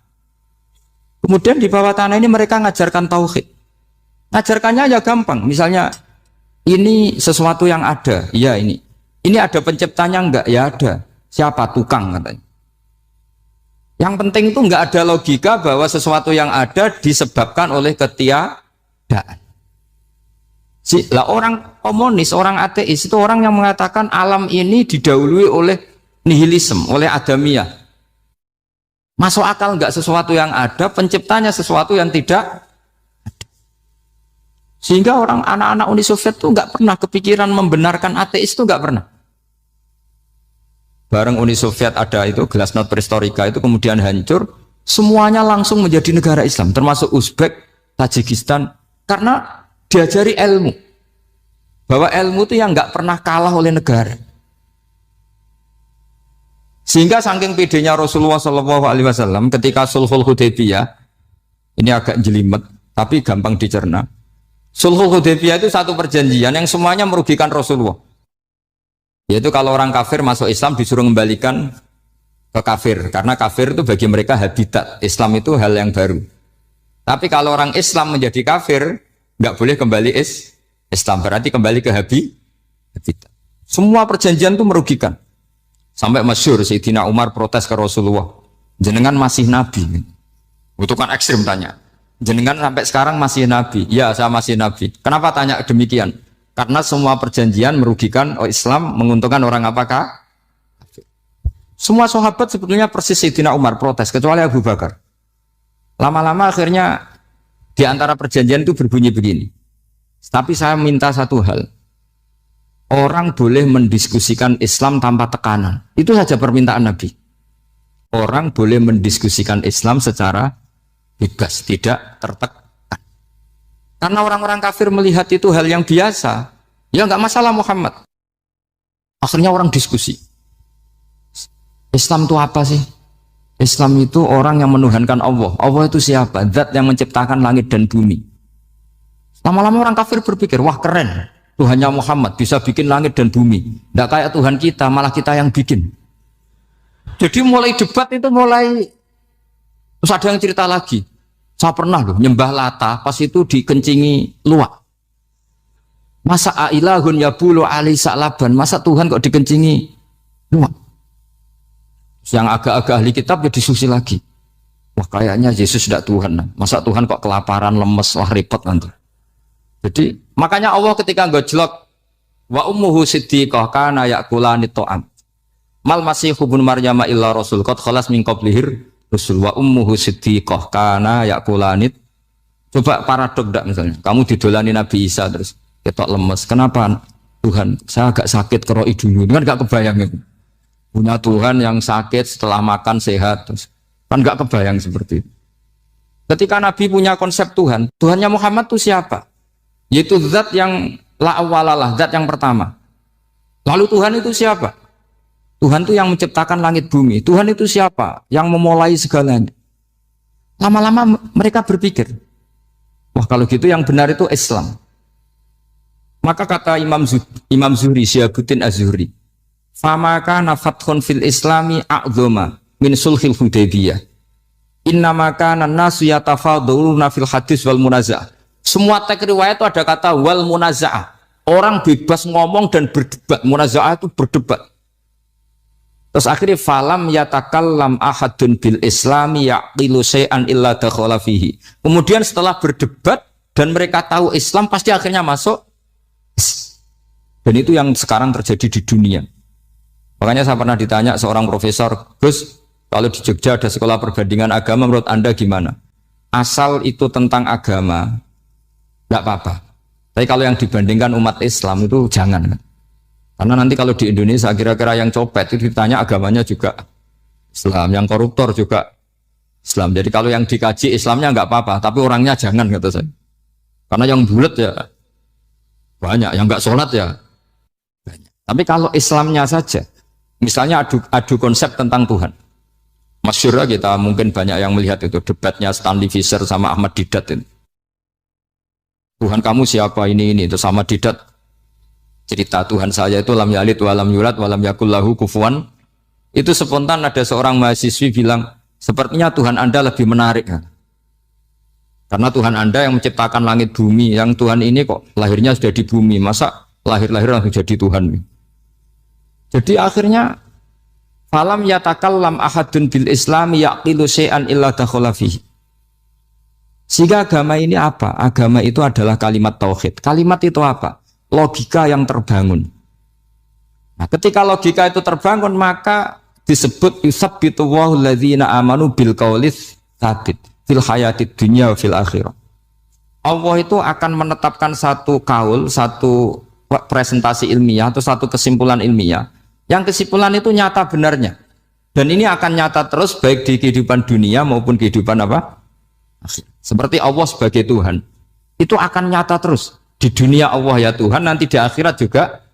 Kemudian di bawah tanah ini mereka ngajarkan tauhid. Ngajarkannya ya gampang. Misalnya, ini sesuatu yang ada. Iya ini. Ini ada penciptanya enggak? Ya ada. Siapa? Tukang katanya. Yang penting itu enggak ada logika bahwa sesuatu yang ada disebabkan oleh ketiadaan. Lah orang komunis, orang ateis itu orang yang mengatakan alam ini didahului oleh nihilisme, oleh adamiyah. Masuk akal enggak sesuatu yang ada, penciptanya sesuatu yang tidak ada. Sehingga orang anak-anak Uni Soviet itu enggak pernah kepikiran membenarkan ateis, itu enggak pernah. Bareng Uni Soviet ada itu Glasnost Perestroika itu kemudian hancur, semuanya langsung menjadi negara Islam, termasuk Uzbek, Tajikistan, karena diajari ilmu. Bahwa ilmu itu yang enggak pernah kalah oleh negara. Sehingga saking pedenya Rasulullah SAW ketika Sulhul Hudaybiyah, ini agak jelimet, tapi gampang dicerna. Sulhul Hudaybiyah itu satu perjanjian yang semuanya merugikan Rasulullah. Yaitu kalau orang kafir masuk Islam disuruh kembalikan ke kafir, karena kafir itu bagi mereka habitat. Islam itu hal yang baru. Tapi kalau orang Islam menjadi kafir, nggak boleh kembali Islam, berarti kembali ke habitat. Semua perjanjian itu merugikan. Sampai masyhur Sayyidina Umar protes ke Rasulullah, jenengan masih nabi. Itu kan ekstrim tanya. Jenengan sampai sekarang masih nabi. Ya, saya masih nabi. Kenapa tanya demikian? Karena semua perjanjian merugikan Islam, menguntungkan orang apakah? Semua sahabat sebetulnya persis Sayyidina Umar protes, kecuali Abu Bakar. Lama-lama akhirnya di antara perjanjian itu berbunyi begini. Tapi saya minta satu hal. Orang boleh mendiskusikan Islam tanpa tekanan. Itu saja permintaan Nabi. Orang boleh mendiskusikan Islam secara bebas, tidak tertekan. Karena orang-orang kafir melihat itu hal yang biasa. Ya nggak masalah Muhammad. Akhirnya orang diskusi. Islam itu apa sih? Islam itu orang yang menuhankan Allah. Allah itu siapa? Zat yang menciptakan langit dan bumi. Lama-lama orang kafir berpikir, wah keren. Tuhannya Muhammad bisa bikin langit dan bumi. Nggak kayak Tuhan kita, malah kita yang bikin. Jadi mulai debat itu mulai. Terus ada yang cerita lagi. Saya pernah loh nyembah Lata, pas itu dikencingi luwak. Masa ailahun yabulu ali sa'laban, masa Tuhan kok dikencingi luwak? Yang agak-agak ahli kitab ya diskusi lagi. Wah kayaknya Yesus tidak Tuhan. Masa Tuhan kok kelaparan, lemes, wah repot nanti. Jadi makanya Allah ketika gojlok wa ummuhu siddiqah kana yakulani ta'am. Mal masih ibnu Maryam illa rasul qad khalas min qablihir Rasul wa ummuhu siddiqah kana yakulanit. Coba paradok enggak misalnya. Kamu didolani Nabi Isa terus ketok lemes. Kenapa Tuhan? Saya agak sakit keroi dulu. Kan enggak kebayang itu. Punya Tuhan yang sakit setelah makan sehat terus. Kan enggak kebayang seperti itu. Ketika Nabi punya konsep Tuhan, Tuhannya Muhammad itu siapa? Yaitu zat yang la awalalah, zat yang pertama. Lalu Tuhan itu siapa? Tuhan itu yang menciptakan langit bumi. Tuhan itu siapa? Yang memulai segalanya. Lama-lama mereka berpikir, wah kalau gitu yang benar itu Islam. Maka kata Imam Zuhri, Syihabuddin Az-Zuhri, famaka nafathun fil islami a'zoma min sulhil Hudaybiyah. Innama kana nasu yatafaduluna fil hadis wal munaza'ah. Semua teks riwayat itu ada kata wal munaza'ah. Orang bebas ngomong dan berdebat. Munaza'ah itu berdebat. Terus akhirnya falam yatakallam ahadun bil islami yaqilu syai'an illa dakhala fihi. Kemudian setelah berdebat dan mereka tahu Islam pasti akhirnya masuk. Dan itu yang sekarang terjadi di dunia. Makanya saya pernah ditanya seorang profesor, Gus, kalau di Jogja ada sekolah perbandingan agama menurut Anda gimana? Asal itu tentang agama, enggak apa-apa. Tapi kalau yang dibandingkan umat Islam itu jangan. Karena nanti kalau di Indonesia kira-kira yang copet itu ditanya agamanya juga Islam, yang koruptor juga Islam. Jadi kalau yang dikaji Islamnya enggak apa-apa, tapi orangnya jangan kata saya. Karena yang bulat ya banyak, yang enggak sholat ya banyak. Tapi kalau Islamnya saja, misalnya adu konsep tentang Tuhan, Masyhur kita mungkin banyak yang melihat itu debatnya Stanley Fischer sama Ahmad Didat itu. Tuhan kamu siapa ini itu sama Didat cerita Tuhan saya itu lam yalid walam yulad walam yakul lahu kufuwan. Itu spontan ada seorang mahasiswi bilang sepertinya Tuhan Anda lebih menarik karena Tuhan Anda yang menciptakan langit bumi, yang Tuhan ini kok lahirnya sudah di bumi, masa lahir-lahir langsung jadi Tuhan. Jadi akhirnya falam yatakallam ahadun bil islami yaqilu syai'an illa dakhala fihi. Sehingga agama ini apa? Agama itu adalah kalimat tauhid. Kalimat itu apa? Logika yang terbangun. Nah, ketika logika itu terbangun, maka disebut yusabbitu wallahu alladzina amanu bil qaulis tsabit fil hayatid dunya wa fil akhirah. Allah itu akan menetapkan satu kaul, satu presentasi ilmiah atau satu kesimpulan ilmiah. Yang kesimpulan itu nyata benarnya. Dan ini akan nyata terus baik di kehidupan dunia maupun kehidupan apa? Seperti Allah sebagai Tuhan. Itu akan nyata terus. Di dunia Allah ya Tuhan, nanti di akhirat juga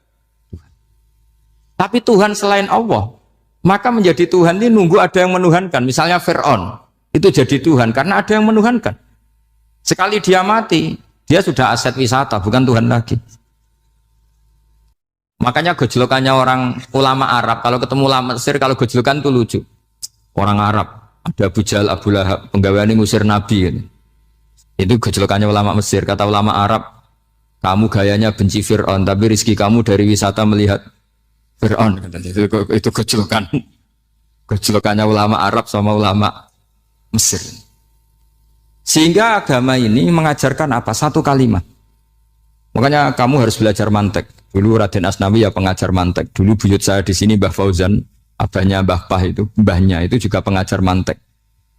Tuhan. Tapi Tuhan selain Allah, maka menjadi Tuhan ini nunggu ada yang menuhankan. Misalnya Fir'aun, itu jadi Tuhan karena ada yang menuhankan. Sekali dia mati, dia sudah aset wisata, bukan Tuhan lagi. Makanya gejolokannya orang ulama Arab, kalau ketemu ulama Mesir, kalau gejolokan itu lucu. Orang Arab, ada Abu Jahal, Abu Lahab, penggaweane ngusir Nabi. Gitu. Itu gejolokannya ulama Mesir. Kata ulama Arab, kamu gayanya benci Fir'aun, tapi rizki kamu dari wisata melihat Fir'aun. Itu gejolokan. Gejolokannya ulama Arab sama ulama Mesir. Sehingga agama ini mengajarkan apa? Satu kalimat. Makanya kamu harus belajar mantek. Dulu Raden Asnawi ya pengajar mantek. Dulu buyut saya di sini Mbah Fauzan, abahnya Mbah Pah itu, mbahnya itu juga pengajar mantek.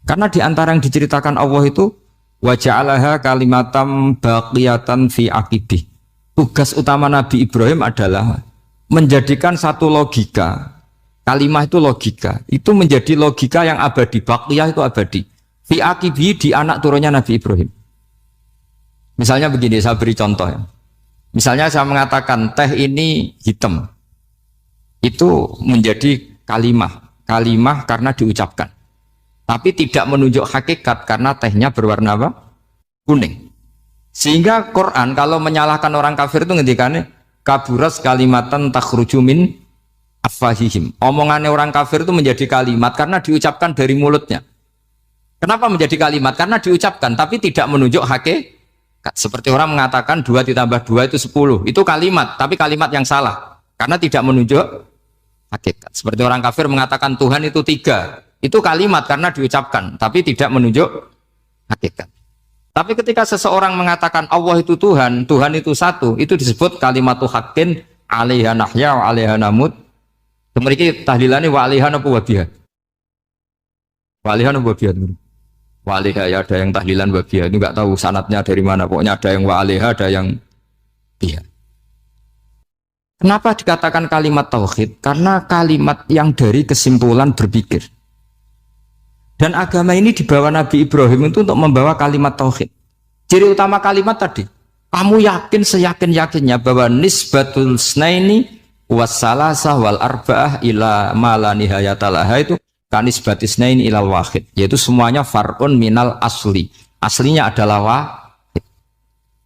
Karena di antara yang diceritakan Allah itu wa ja'alaha kalimatam baqiyatan fi aqibih. Tugas utama Nabi Ibrahim adalah menjadikan satu logika. Kalimah itu logika. Itu menjadi logika yang abadi. Baqiyah itu abadi. Fi aqibih di anak turunnya Nabi Ibrahim. Misalnya begini, saya beri contoh ya. Misalnya saya mengatakan teh ini hitam. Itu menjadi kalimah. Kalimah karena diucapkan. Tapi tidak menunjuk hakikat karena tehnya berwarna apa? Kuning. Sehingga Quran kalau menyalahkan orang kafir itu ngendikannya kaburas kalimatan takhruju min afwahihim. Omongannya orang kafir itu menjadi kalimat karena diucapkan dari mulutnya. Kenapa menjadi kalimat? Karena diucapkan tapi tidak menunjuk hakikat. Seperti orang mengatakan 2 ditambah 2 itu 10. Itu kalimat, tapi kalimat yang salah karena tidak menunjuk hakikat. Seperti orang kafir mengatakan Tuhan itu 3. Itu kalimat karena diucapkan, tapi tidak menunjuk hakikat. Tapi ketika seseorang mengatakan Allah itu Tuhan, Tuhan itu satu, itu disebut kalimatu haqqin 'alaiha nahya wa 'alaiha namut. Kemudian tahlilane wa 'alaiha napa wa biha. Wa 'alaiha napa wa biha. Wa 'alaiha ya ada yang tahlilan wa biha, itu enggak tahu sanadnya dari mana, pokoknya ada yang wa 'alaiha, ada yang biha. Kenapa dikatakan kalimat tauhid? Karena kalimat yang dari kesimpulan berpikir. Dan agama ini dibawa Nabi Ibrahim itu untuk membawa kalimat tauhid. Ciri utama kalimat tadi, kamu yakin seyakin-yakinnya bahwa nisbatul snaini wassalasah wal arba'ah ila ma la nihayatalaha itu kanisbatis snaini ilal wahid, yaitu semuanya far'un minal asli. Aslinya adalah wahid.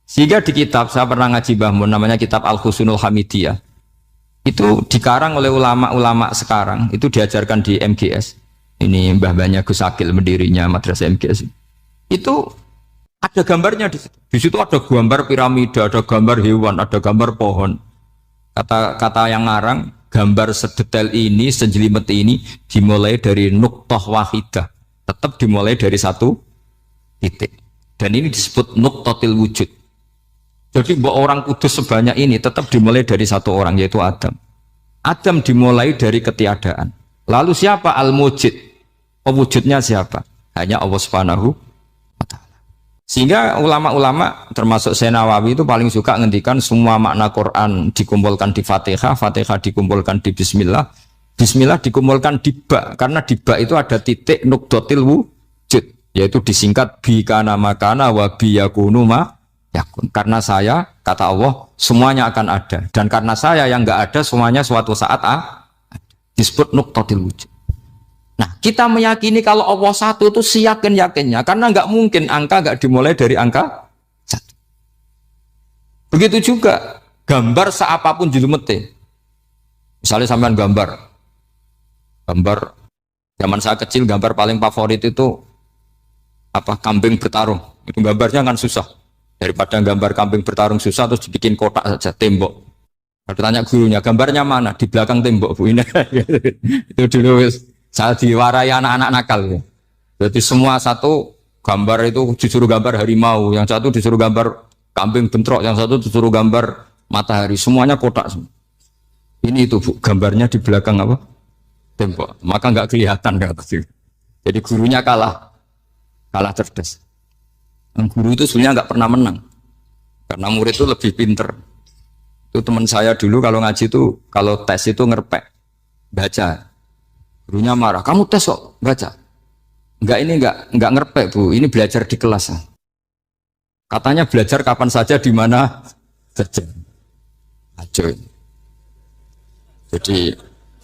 Sehingga di kitab, saya pernah ngaji Mbah Mun, namanya kitab Al-Husunul Hamidiyah. Itu dikarang oleh ulama-ulama sekarang, itu diajarkan di MGS. Ini mbah-mbahnya Gus Akil, pendirinya madrasah MGS. Itu ada gambarnya di situ. Di situ ada gambar piramida, ada gambar hewan, ada gambar pohon. Kata yang ngarang, gambar sedetail ini, sejelimet ini dimulai dari nuqtah wahidah. Tetap dimulai dari satu titik. Dan ini disebut nuqtatil wujud. Jadi bahwa orang kudus sebanyak ini tetap dimulai dari satu orang, yaitu Adam. Adam dimulai dari ketiadaan. Lalu siapa al-mujid? Pewujudnya siapa? Hanya Allah Subhanahu wa ta'ala. Sehingga ulama-ulama termasuk Syekh Nawawi itu paling suka ngendikan semua makna Quran dikumpulkan di Fatihah, Fatihah dikumpulkan di Bismillah, Bismillah dikumpulkan di Ba, karena di Ba itu ada titik nuqtatil wujud, yaitu disingkat bi kana makana wa bi yakunu ma yakun. Karena saya, kata Allah, semuanya akan ada, dan karena saya yang enggak ada, semuanya suatu saat disebut nuqtatil wujud. Nah, kita meyakini kalau Allah satu itu siyakin-yakinnya, karena nggak mungkin angka nggak dimulai dari angka satu. Begitu juga gambar seapapun julumete. Misalnya sampean gambar zaman saya kecil, gambar paling favorit itu apa, kambing bertarung. Itu gambarnya kan susah. Daripada gambar kambing bertarung susah terus dibikin kotak saja, tembok. Lalu tanya gurunya, gambarnya mana? Di belakang tembok, Bu. Ini itu dulu saya diwarai anak-anak nakal ya. Jadi semua satu gambar itu disuruh gambar harimau, yang satu disuruh gambar kambing bentrok, yang satu disuruh gambar matahari, semuanya kotak semua. Ini itu Bu, gambarnya di belakang apa? Tembok. Maka nggak kelihatan kata sih. Jadi gurunya kalah cerdas. Guru itu sebenarnya nggak pernah menang, karena murid itu lebih pinter. Itu teman saya dulu kalau ngaji itu, kalau tes itu ngerpek baca. Gurunya marah, kamu tes kok baca? Enggak, ini enggak ngerpek Bu, ini belajar di kelas. Katanya belajar kapan saja, di mana saja. Acuh.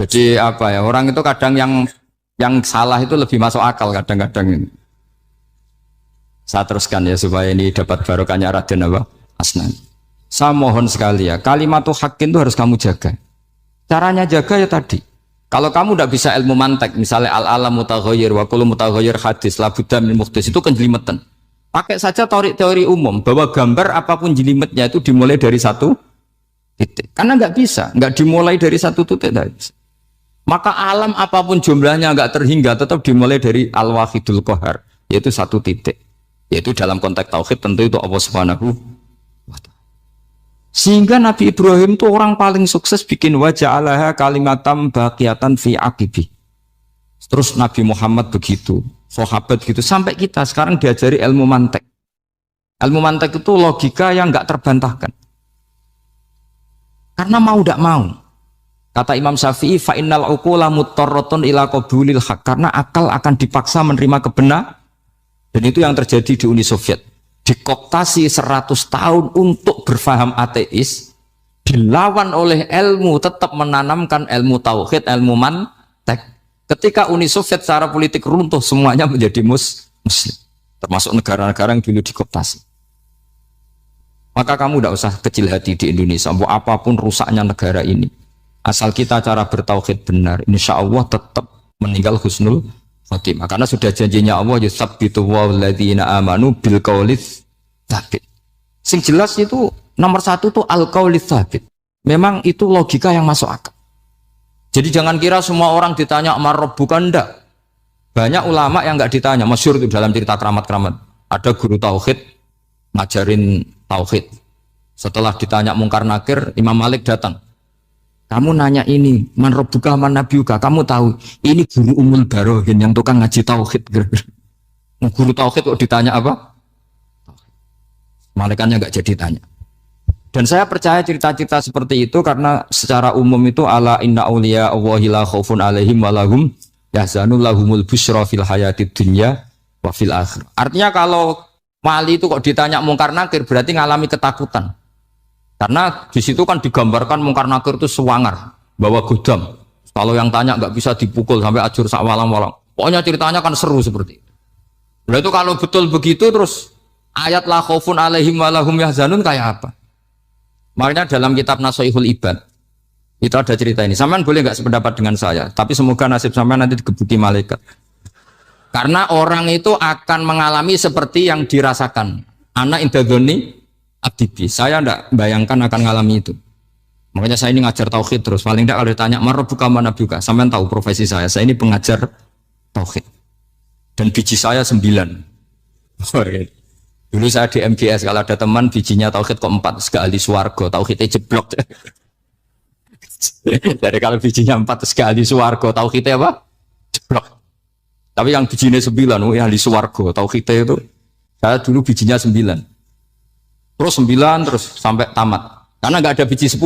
Jadi apa ya, orang itu kadang yang salah itu lebih masuk akal kadang-kadang ini. Saya teruskan ya supaya ini dapat barokahnya Raden apa? Asnan. Saya mohon sekali ya, kalimat haqqin itu harus kamu jaga. Caranya jaga ya tadi. Kalau kamu tidak bisa ilmu mantek, misalnya al-alam mutaghayyir wa kullu mutaghayyir hadis la budda min muhdits, itu kan jelimetan. Pakai saja teori umum bahwa gambar apapun jelimetnya itu dimulai dari satu titik. Karena nggak bisa, nggak dimulai dari satu titik tadi. Maka alam apapun jumlahnya nggak terhingga, tetap dimulai dari al-wahidul qahar, yaitu satu titik. Yaitu dalam konteks tauhid tentu itu Allah Subhanahu wa ta'ala. Sehingga Nabi Ibrahim itu orang paling sukses bikin waja'alaha kalimatam baqiyatan fi aqibi. Terus Nabi Muhammad begitu, sahabat gitu, sampai kita sekarang diajari ilmu mantek. Ilmu mantek itu logika yang nggak terbantahkan. Karena mau tidak mau. Kata Imam Syafi'i, fa innal uqula muttarratun ila qabulil haq, karena akal akan dipaksa menerima kebenaran. Dan itu yang terjadi di Uni Soviet. Dikooptasi 100 tahun untuk berfaham ateis, dilawan oleh ilmu, tetap menanamkan ilmu tauhid, ilmu mantek. Ketika Uni Soviet secara politik runtuh, semuanya menjadi muslim, termasuk negara-negara yang dulu dikooptasi. Maka kamu tidak usah kecil hati di Indonesia, apapun rusaknya negara ini, asal kita cara bertauhid benar, insya Allah tetap meninggal husnul khotimah. Karena sudah janjinya Allah, yusabbitu walladzina amanu bil qaulis tsabit. Sing jelas itu nomor satu tuh al qaulis tsabit. Memang itu logika yang masuk akal. Jadi jangan kira semua orang ditanya amar rabbuka, enggak. Banyak ulama yang enggak ditanya, masyhur itu dalam cerita keramat-keramat. Ada guru tauhid ngajarin tauhid. Setelah ditanya mungkar nakir, Imam Malik datang. Kamu nanya ini, man rabbuka man nabiyuka, kamu tahu ini guru Ummul Barohin yang tukang ngaji tauhid. Guru tauhid kok ditanya apa? Malaikatnya enggak jadi tanya. Dan saya percaya cerita-cerita seperti itu karena secara umum itu ala inna auliya Allahi la khaufun alaihim walahum yahzanun lahumul busyra fil hayatid dunya wa fil akhirah. Artinya kalau wali itu kok ditanya mungkar nakir berarti ngalami ketakutan. Karena di situ kan digambarkan mungkar nakir itu sewangar, bawa godam. Kalau yang tanya nggak bisa dipukul sampai ajur sak walang-walang. Pokoknya ceritanya kan seru seperti itu. Nah itu kalau betul begitu terus ayat la khaufun alaihim walahum yahzanun kayak apa? Makanya dalam kitab Nasoihul Ibad itu ada cerita ini. Sampean boleh nggak sependapat dengan saya, tapi semoga nasib sampean nanti digebuki malaikat. Karena orang itu akan mengalami seperti yang dirasakan. Anak indadoni abdibi. Saya tidak bayangkan akan mengalami itu. Makanya saya ini ngajar tauhid terus. Paling tidak kalau ditanya marabbuka manabuka, sampean tahu profesi saya. Saya ini pengajar tauhid. Dan biji saya 9. Dulu saya di MGS, kalau ada teman bijinya tauhid kok 4, segala ahli swarga, tauhidnya jeblok. Dari kalau bijinya 4 segala ahli swarga, tauhidnya apa? Jeblok. Tapi yang bijinya 9, ya ahli swarga, tauhidnya itu, saya dulu bijinya 9. Terus 9 terus sampai tamat. Karena nggak ada biji 10.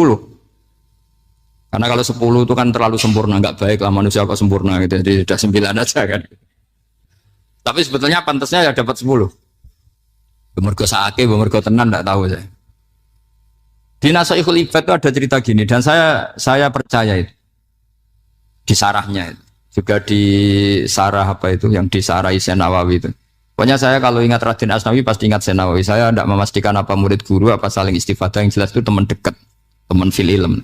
Karena kalau 10 itu kan terlalu sempurna, nggak baik lah manusia kok sempurna gitu. Jadi sudah 9 aja kan. Tapi sebetulnya pantasnya ya dapat 10. Bemergo saake, bemergo tenan, tidak tahu saya. Di Nasoihul Ibad itu ada cerita gini, dan saya percaya itu. Di sarahnya itu. juga di Sarah apa itu yang di Sarah Isen Nawawi itu. Pokoknya saya kalau ingat Raden Asnawi pasti ingat Senawawi. Saya tidak memastikan apa murid guru apa saling istifadah, yang jelas itu teman dekat, teman fil ilm.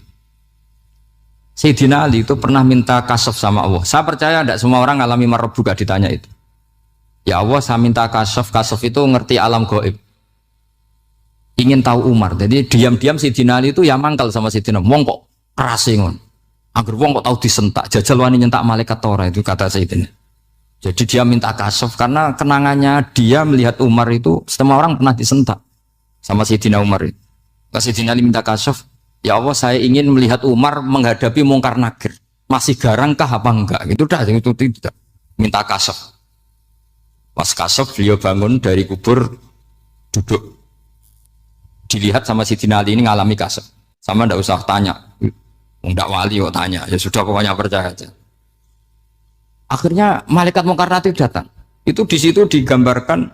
Sayyidina Ali itu pernah minta kasaf sama Allah. Saya percaya tidak semua orang alami marbuka ditanya itu. Ya Allah, saya minta kasaf. Kasaf itu ngerti alam gaib. Ingin tahu Umar. Jadi diam-diam Sayyidina Ali itu ya mangkal sama Sayyidina. Wong kok kerasingon. Agar wong kok tahu disentak. Jajal wani nyentak malaikat Torah itu kata Sayyidina. Jadi dia minta kasaf karena kenangannya dia melihat Umar itu semua orang pernah disentak sama Sayyidina Umar itu. Sayyidina Ali minta kasaf. Ya Allah, saya ingin melihat Umar menghadapi mungkar nakir. Masih garangkah apa enggak? Gitu dah, itu tidak. Minta kasaf. Pas kasaf beliau bangun dari kubur, duduk. Dilihat sama Sayyidina Ali ini ngalami kasaf. Sama ndak usah tanya. Ndak wali kok tanya. Ya sudah pokoknya percaya aja. Akhirnya malaikat mungkar nakir datang. Itu di situ digambarkan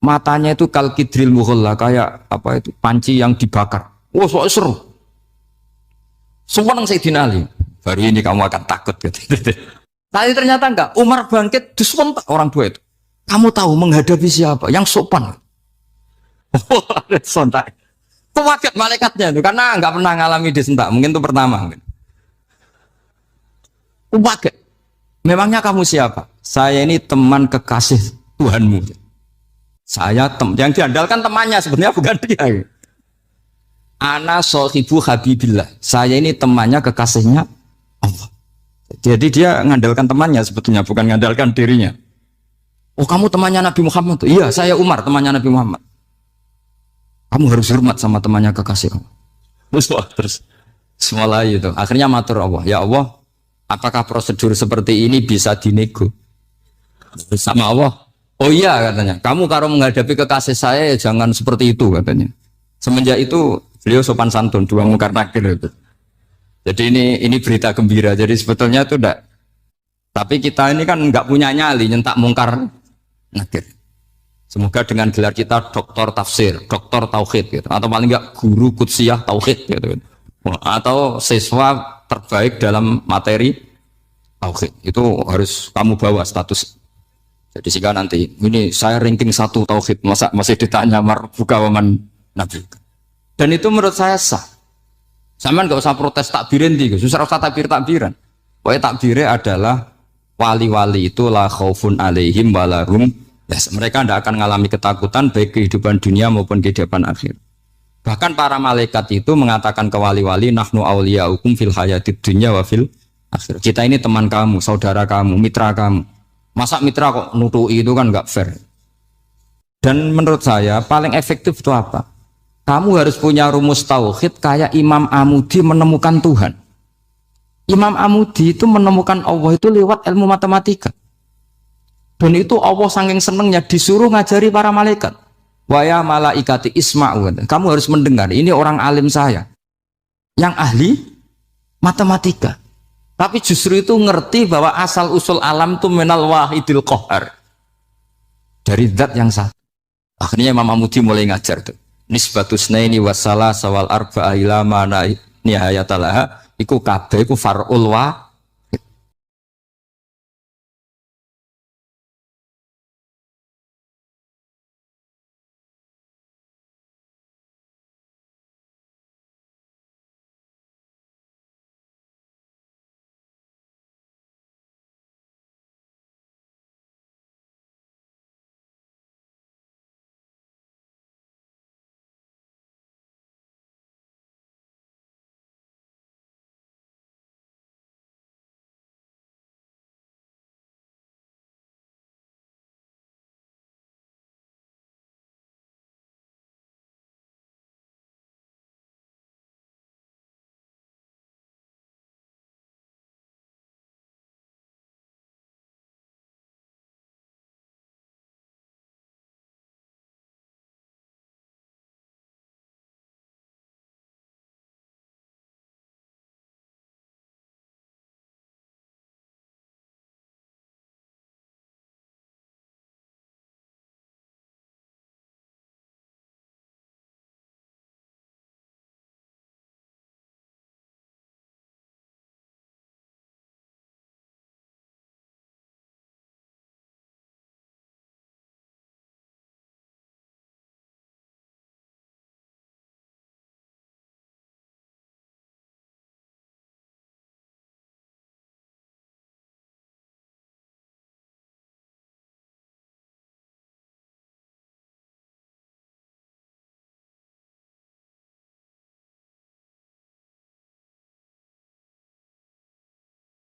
matanya itu kalkidril mughalla, kayak apa itu? Panci yang dibakar. Oh, soal seru. Semua nang Sayyidina Ali. Baru ini kamu akan takut gitu. Tapi ternyata enggak. Umar bangkit disentak orang tua itu. Kamu tahu menghadapi siapa? Yang sopan. Oh, ada sontak. Kaget malaikatnya itu karena enggak pernah ngalami disentak. Mungkin itu pertama. Kaget. Memangnya kamu siapa? Saya ini teman kekasih Tuhanmu. Saya yang diandalkan temannya sebenarnya bukan dia. Ana sohibu habibillah. Saya ini temannya kekasihnya Allah. Jadi dia mengandalkan temannya sebetulnya, bukan mengandalkan dirinya. Oh, kamu temannya Nabi Muhammad? Iya, saya Umar, temannya Nabi Muhammad. Kamu harus hormat sama temannya kekasih Allah. Terus mulai itu. Akhirnya matur Allah. Ya Allah, apakah prosedur seperti ini bisa dinego? Sama Allah. Oh iya katanya. Kamu kalau menghadapi kekasih saya ya jangan seperti itu katanya. Semenjak itu beliau sopan santun, dua mungkar nakir itu. Jadi ini berita gembira. Jadi sebetulnya itu enggak. Tapi kita ini kan enggak punya nyali nyentak mungkar nakir. Semoga dengan gelar kita doktor tafsir, doktor tauhid gitu. Atau paling enggak guru kutsiyah tauhid gitu. Atau siswa terbaik dalam materi tauhid. Itu harus kamu bawa status. Jadi jika nanti ini saya ranking 1 tauhid, masa masih ditanya marbuka waman nabi. Dan itu menurut saya sah. Sama nggak usah protes takbirin tiga, susah usah takbiran. Pokoknya takbirnya adalah wali-wali itu la khaufun alaihim walahum. Yes, mereka tidak akan mengalami ketakutan baik kehidupan dunia maupun kehidupan akhir. Bahkan para malaikat itu mengatakan ke wali-wali nahnu auliyaukum fil hayatid dunya wa fil akhir. Kita ini teman kamu, saudara kamu, mitra kamu. Masa mitra kok nutui itu kan nggak fair. Dan menurut saya paling efektif itu apa? Kamu harus punya rumus tauhid kayak Imam Amudi menemukan Tuhan. Imam Amudi itu menemukan Allah itu lewat ilmu matematika. Dan itu Allah saking senengnya disuruh ngajari para malaikat. Wa ya malaikati isma'u. Kamu harus mendengar, ini orang alim saya yang ahli matematika. Tapi justru itu ngerti bahwa asal usul alam itu minal wahidil qahar. Dari zat yang satu. Akhirnya Imam Amudi mulai ngajar tuh. Nisbatus naini wassalah sawal arba'ah ila mana nihayatalaha iku kabeh iku far'ul wa